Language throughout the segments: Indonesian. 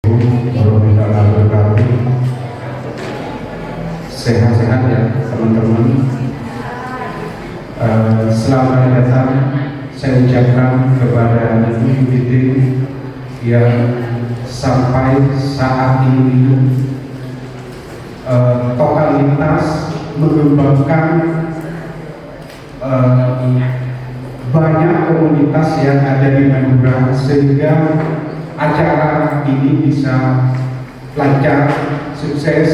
warahmatullahi wabarakatuh. Sehat-sehat ya teman-teman. Selamat datang saya ucapkan kepada Ibu Fitri yang sampai saat ini totalitas mengembangkan banyak komunitas yang ada di Madura sehingga acara ini bisa lancar, sukses,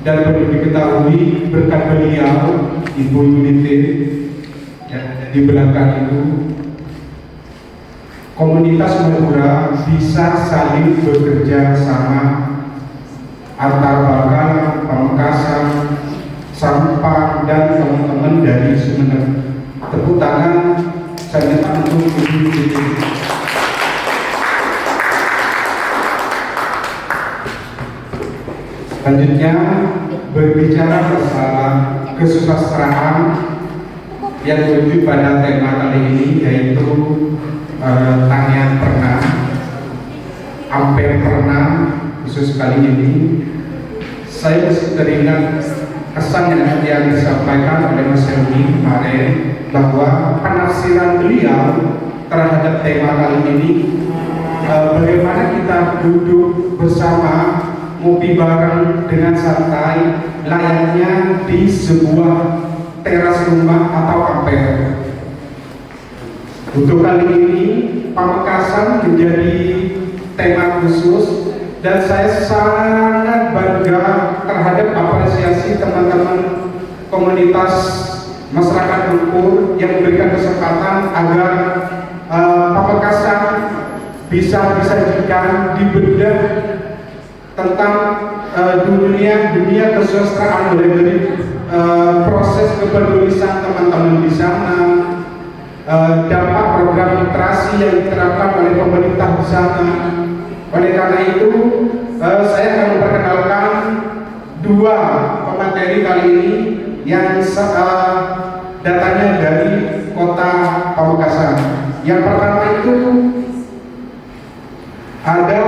dan perlu diketahui berkat beliau Ibu Yunite ya, di belakang itu komunitas Madura bisa saling bekerja sama antar Bakalan, Pamekasan, Sampang, dan teman-teman dari Sumeneb. Tepuk tangan saya minta untuk Ibu Yunite. Selanjutnya berbicara masalah kesusastraan yang merujuk pada tema kali ini, yaitu tanya pernah, hampir pernah, khusus kali ini saya teringat kesan yang disampaikan oleh Mas Helmi kemarin bahwa penafsiran beliau terhadap tema kali ini, bagaimana kita duduk bersama ngopi bareng dengan santai layaknya di sebuah teras rumah atau kamper. Untuk kali ini Pamekasan menjadi tema khusus dan saya sangat bangga terhadap apresiasi teman-teman komunitas masyarakat Lumpur yang memberikan kesempatan agar Pamekasan bisa disajikan di bedah tentang dunia kesusastraan, mulai dari proses kepedulian teman-teman di sana, dampak program literasi yang diterapkan oleh pemerintah di sana. Oleh karena itu, saya akan memperkenalkan dua pemateri kali ini yang datanya dari kota Pamekasan. Yang pertama itu ada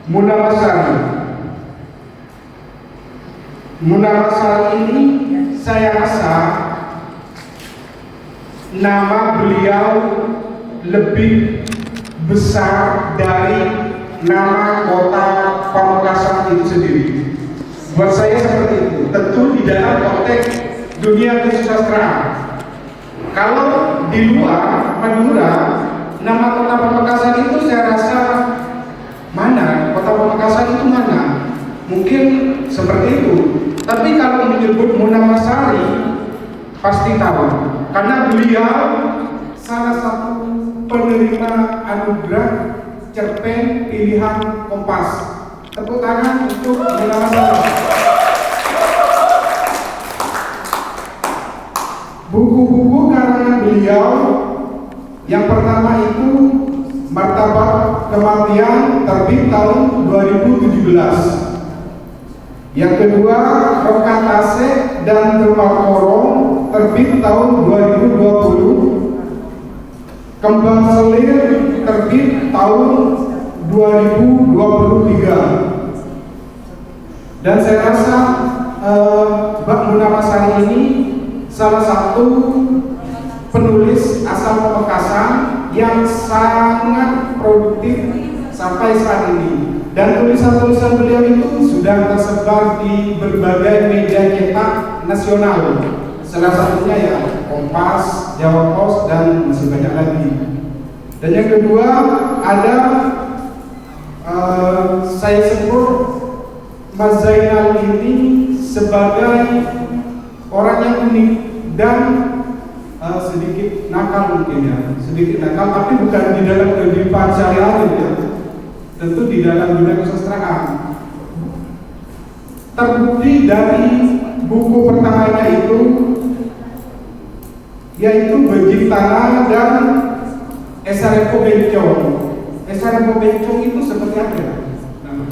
Munawasari. Munawasari ini saya rasa nama beliau lebih besar dari nama kota Pamekasan itu sendiri. Buat saya seperti itu. Tentu di dalam konteks dunia kesusastraan. Kalau di luar Madura, nama kota Pamekasan itu saya rasa mana? Kota Pamekasan itu mana? Mungkin seperti itu. Tapi kalau menyebut Munawasari pasti tahu, karena beliau salah satu penerima anugerah cerpen pilihan Kompas. Tepuk tangan untuk Munawasari. Buku-buku karangan beliau yang pertama itu Martabat Kematian, terbit tahun 2017. Yang kedua Rokatase dan Kemarkorong, terbit tahun 2020. Kembang Selir, terbit tahun 2023. Dan saya rasa Mbak Munawasari ini salah satu penulis asal Pamekasan yang sangat produktif sampai saat ini, dan tulisan-tulisan beliau itu sudah tersebar di berbagai media cetak nasional, salah satunya ya Kompas, Jawa Pos, dan masih banyak lagi. Dan yang kedua ada saya sebut Mas Zainal ini sebagai orang yang unik dan sedikit nakal mungkin ya, sedikit nakal, tapi bukan di dalam kehidupan sehari-hari ya, tentu di dalam dunia kesusastraan. Terbukti dari buku pertamanya itu, yaitu Bejik Tanah dan Esarepo Bencong. Esarepo Bencong itu seperti apa? Nah,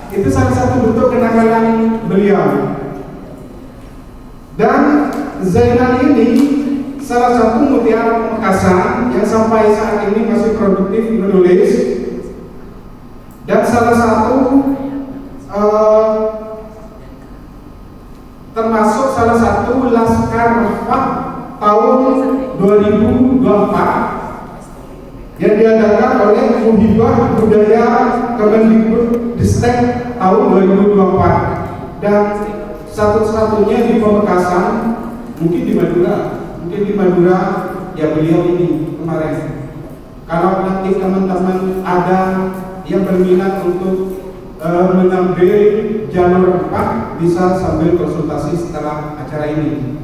itu salah satu bentuk kenakalan beliau. Dan Zainal ini salah satu mutiara Pamekasan yang sampai saat ini masih produktif menulis. Dan salah satu termasuk salah satu Laskar Fat tahun 2024 yang diadakan oleh Muhibah Budaya Kemendikbudristek tahun 2024, dan satu-satunya di Pamekasan, mungkin di Madura ya beliau ini kemarin. Kalau nanti teman-teman ada yang berminat untuk mengambil jalur 4, bisa sambil konsultasi setelah acara ini.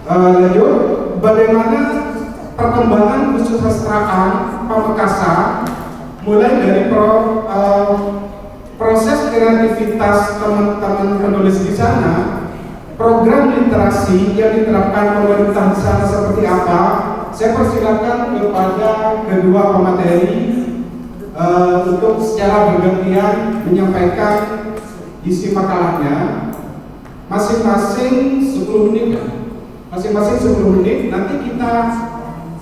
Lanjut, bagaimana perkembangan kesusastraan Pamekasan mulai dari proses kreativitas teman-teman penulis di sana, program literasi yang diterapkan pemerintah di sana seperti apa. Saya persilakan kepada kedua pemateri untuk secara bergantian menyampaikan isi makalahnya, masing-masing 10 menit ya. Masing-masing 10 menit, nanti kita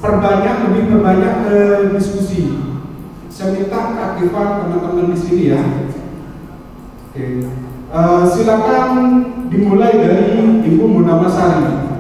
lebih perbanyak diskusi. Saya minta keaktifan teman-teman di sini ya. Oke. Silakan dimulai dari Ibu Munamasari.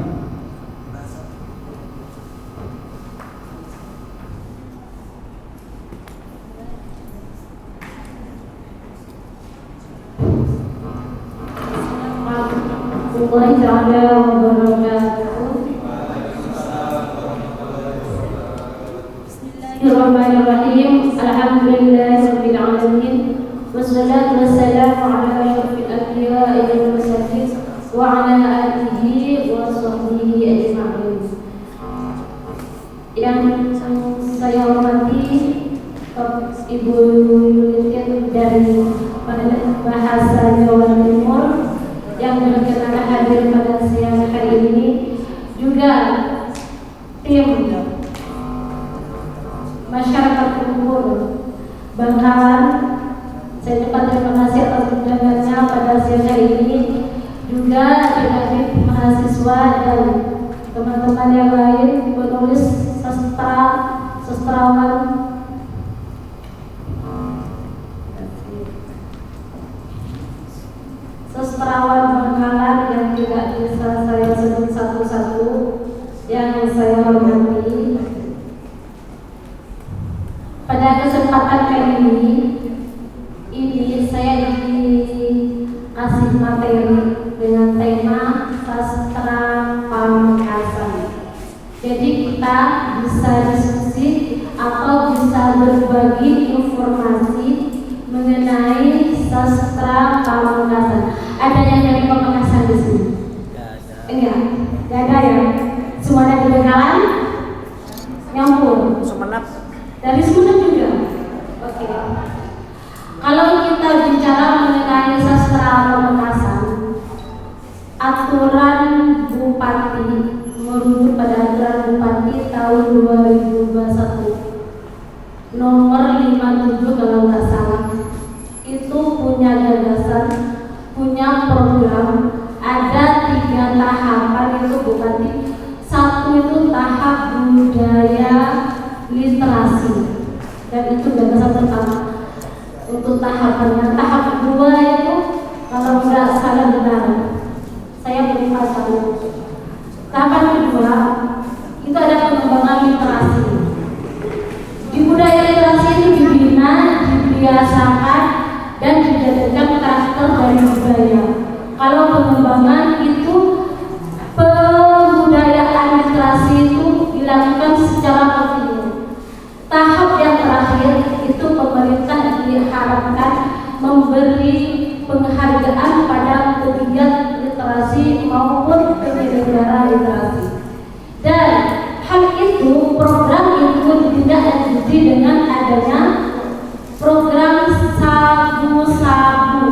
Bismillahirrahmanirrahim. Alhamdulillahirabbil alamin. Wassalatu wassalamu ala asyrofil anbiya'i wal mursalin wa ala alihi wa sahbihi ajma'in. Yang saya hormati Ibu Yulitin dari Bahasa Jawa Timur yang berkenan hadir pada siang hari ini, juga tim masyarakat umur Bangkalan. Saya ucapkan terima kasih atas undangannya pada siang hari ini, juga adik-adik mahasiswa dan teman-teman yang lain, penulis sastrawan Bangkalan yang tidak bisa saya sebut satu-satu, yang saya hormati. Pada kesempatan kali ini saya dikasih materi dengan tema sastra Pamekasan. Jadi kita bisa diskusi atau bisa berbagi informasi mengenai sastra Pamekasan. Ada yang dari Pamekasan di sini? Enggak, enggak ada ya. Semua dari Bangkalan? Nyampur. Sumenep. Dari Sumenep juga. Oke. Kalau kita bicara mengenai sastra Pamekasan, aturan Bupati merujuk pada aturan Bupati tahun 2021 nomor 57 kalau nggak salah, itu punya gagasan, punya program, ada 3 tahapan itu Bupati. Satu itu tahap budaya literasi, dan itu gagasan pertama untuk tahapannya. Tahap kedua itu kalau nggak salah benar, saya belum tahu. Tahapan kedua itu ada pengembangan literasi. Di budaya literasi itu dibina, dibiasakan, dan dijadikan karakter dari budaya. Kalau pengembangan itu, pembudayaan literasi itu dilakukan secara kontinu. Tahap yang terakhir itu pemerintah diharapkan memberi penghargaan pada pegiat literasi maupun penyelenggara literasi. Dan hal itu, program itu ditindaklanjuti dengan adanya program sabu-sabu.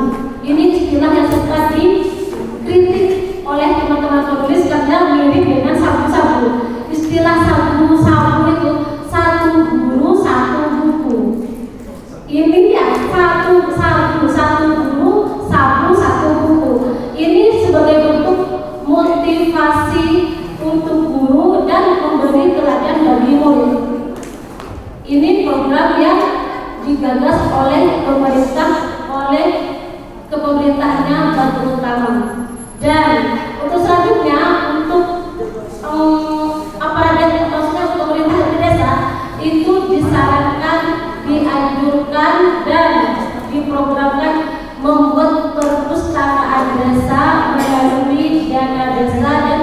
Ini istilah yang suka dikritik oleh teman-teman penulis karena mirip dengan sabu-sabu. Istilah sabu-sabu itu satu guru satu buku. Ini ya satu sabu, satu guru, sabu, satu buku. Ini sebagai bentuk motivasi untuk guru dan memberi teladan bagi murid. Ini program yang digagas oleh pemerintah, oleh kepemerintahannya Batu Utama. Dan untuk selanjutnya untuk aparatur maksudnya pemerintah di desa itu disarankan, dianjurkan dan diprogramkan membuat perpustakaan desa melalui dana desa dan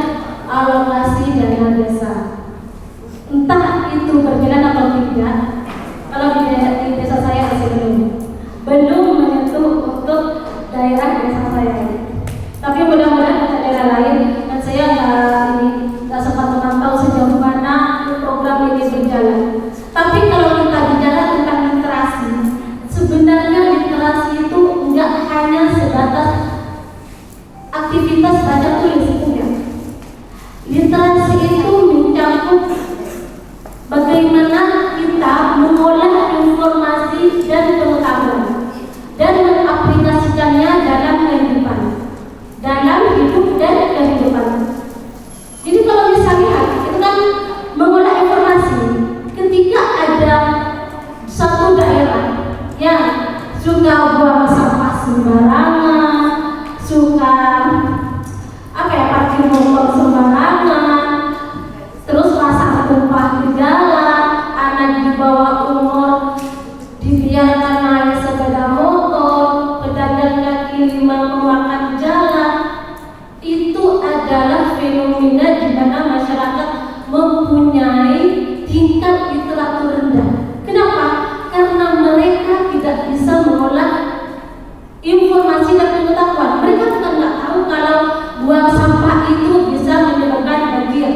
alokasi dana desa. Entah itu berjalan atau tidak. Kalau di desa saya masih belum menyentuh untuk daerah desa saya. Tapi mudah-mudahan untuk daerah lain, dan saya nggak sempat memantau sejauh mana program ini berjalan. Tapi kalau kita bicara tentang literasi, sebenarnya literasi itu nggak hanya sebatas aktivitas baca tulis, enggak. Literasi itu mencakup bagaimana kita mengolah informasi dan pengetahuan dan mengaplikasikannya dalam kehidupan, dalam hidup dan kehidupan. Jadi kalau misalnya itu kan mengolah informasi, ketika ada satu daerah yang suka buang sampah sembarangan, suka parkir motor sembarangan, terus pasang tumpah di jalan, anak di bawah umur dibiarkan naik sepeda motor, pedagang kaki lima memakan jalan. Itu adalah fenomena di mana masyarakat mempunyai tingkat literatur rendah. Kenapa? Karena mereka tidak bisa mengolah informasi dan pengetahuan. Mereka bukan nggak tahu kalau buang sampah itu bisa menyebabkan banjir.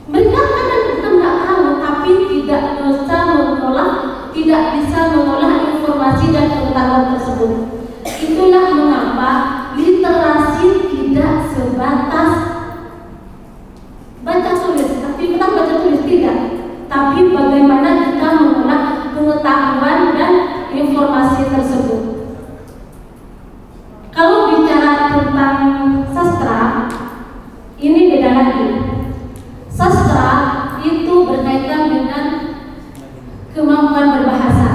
Mereka kadang bukan nggak tahu, tapi tidak bisa mengolah, tidak bisa mengolah informasi dan pengetahuan tersebut. Itulah mengapa literasi tidak sebatas baca tulis, aktivitas baca tulis tidak, tapi bagaimana kita mengolah pengetahuan dan informasi tersebut. Kalau bicara tentang sastra, ini beda lagi. Sastra itu berkaitan dengan kemampuan berbahasa,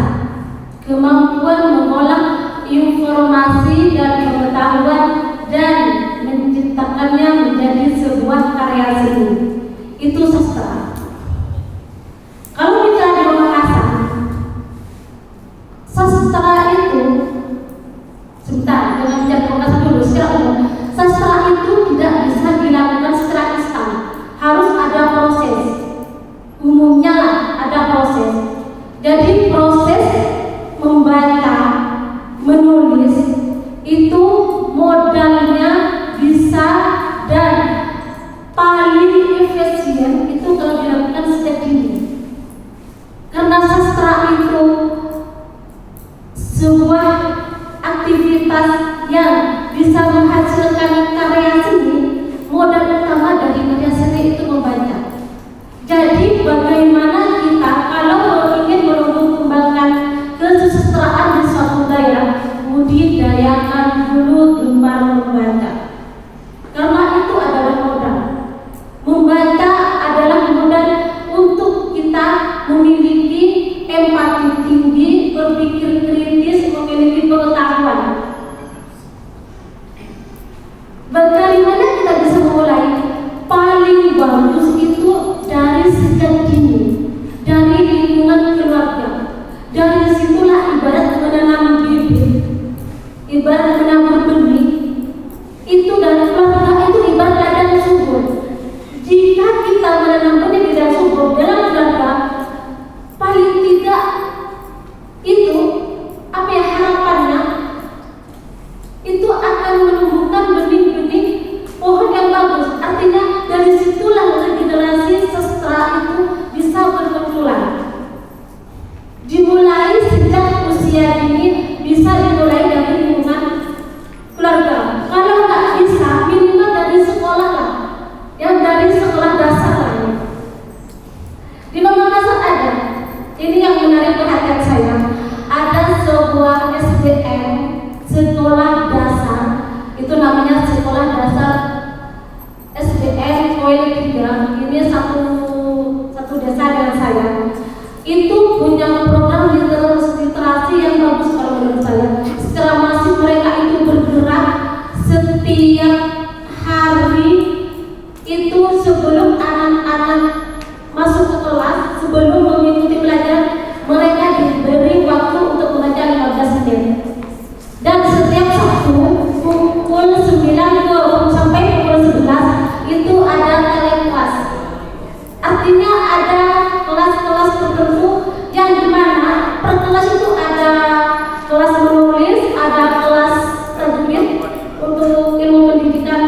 kemampuan mengolah informasi dan pengetahuan dan menciptakannya menjadi sebuah karya seni. Itu sastra. Kalau bicara di Makassar, sastra itu sebentar, jangan bicara Makassar dulu. Secara umum, sastra itu tidak bisa dilakukan secara instan. Harus ada proses. Umumnya ada proses. Jadi proses membaca, menulis itu modalnya bisa dan paling efisien itu kalau dilakukan sejak dini. Karena sastra itu sebuah aktivitas yang bisa menghasilkan karya seni. Modal utama dari karya seni itu membaca. Jadi bagaimana kita kalau ingin mengembangkan kesusastraan di suatu daerah, budidayakan dulu gemar membaca. Karena itu adalah modal. Membaca adalah modal untuk kita memiliki empati tinggi, berpikir kritis, memiliki pengetahuan. Bagaimana kita bisa memulai? Paling bagus itu dari sejak dini, dari lingkungan keluarga. Dari situlah ibarat menanam bibit, ibarat menabur benih. Itu dari keluarga itu ibarat ladang subur. Jika kita menanam benih di ladang subur dalam keluarga, paling tidak itu harapannya itu akan menumbuhkan benih-benih pohon yang bagus. Artinya dari situlah regenerasi sastra itu bisa bermunculan. Dimulai sejak usia dini, bisa dimulai dari lingkungan keluarga. Kalau nggak bisa, minimal dari sekolah lah, yang dari sekolah dasar lah. Di Makassar ada, ini yang menarik perhatian saya. Ada sebuah SDN, sekolah dasar, itu namanya sekolah dasar SDN Koil 3. Ini satu desa dengan saya. Itu punya program literasi ada kelas tajwid untuk ilmu pendidikan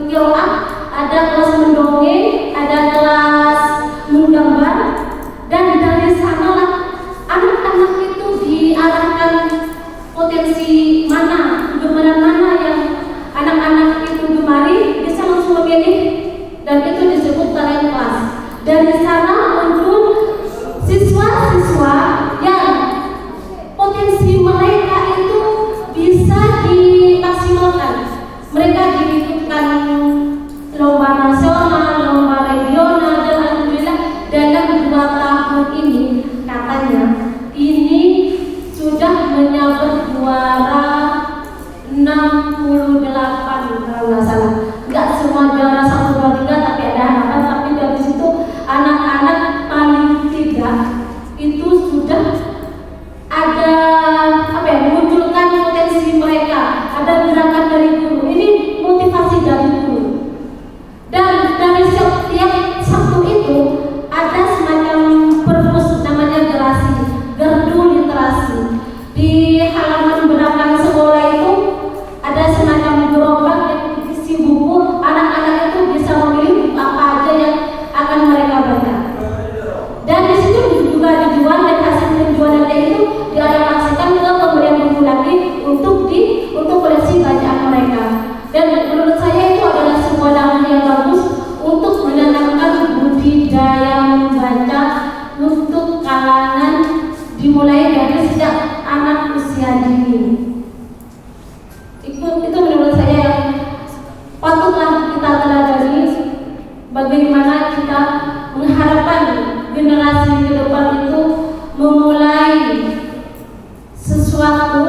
qiraah, ada kelas mendongeng, ada kelas menggambar, dan dari sanalah anak-anak itu diarahkan potensi mana, kegemaran mana yang anak-anak itu gemari, bisa langsung memilih, dan itu disebut talent class. Dari sana muncul siswa-siswa yang potensi mereka itu bisa dimaksimalkan. Mereka diikutkan lomba nasional, lomba regional, dan alhamdulillah dalam 2 tahun ini katanya ini sudah menyabet juara 68 kalau nggak salah. Nggak semua juara 1, 2, 3, tapi ada harapan. Tapi dari situ anak-anak paling tidak itu sudah ada munculkan potensi mereka, ada gerakan dari guru. Ini motivasi dari guru. Dan dari setiap Sabtu itu ada semacam perpus namanya gardu literasi. Di halaman belakang sekolah itu ada semacam gerobak yang berisi buku. Anak-anak itu bisa memilih buku apa aja yang akan mereka baca. Dan di situ juga dijual, dan hasil penjualannya itu dialokasikan ke pembelian buku lagi untuk koleksi bacaan mereka. Dan menurut saya itu adalah sebuah langkah yang bagus untuk menanamkan budidaya membaca untuk kalangan dimulai dari sejak anak usia dini. Itu menurut saya yang patutlah kita teladani, bagaimana kita mengharapkan generasi ke depan itu memulai sesuatu,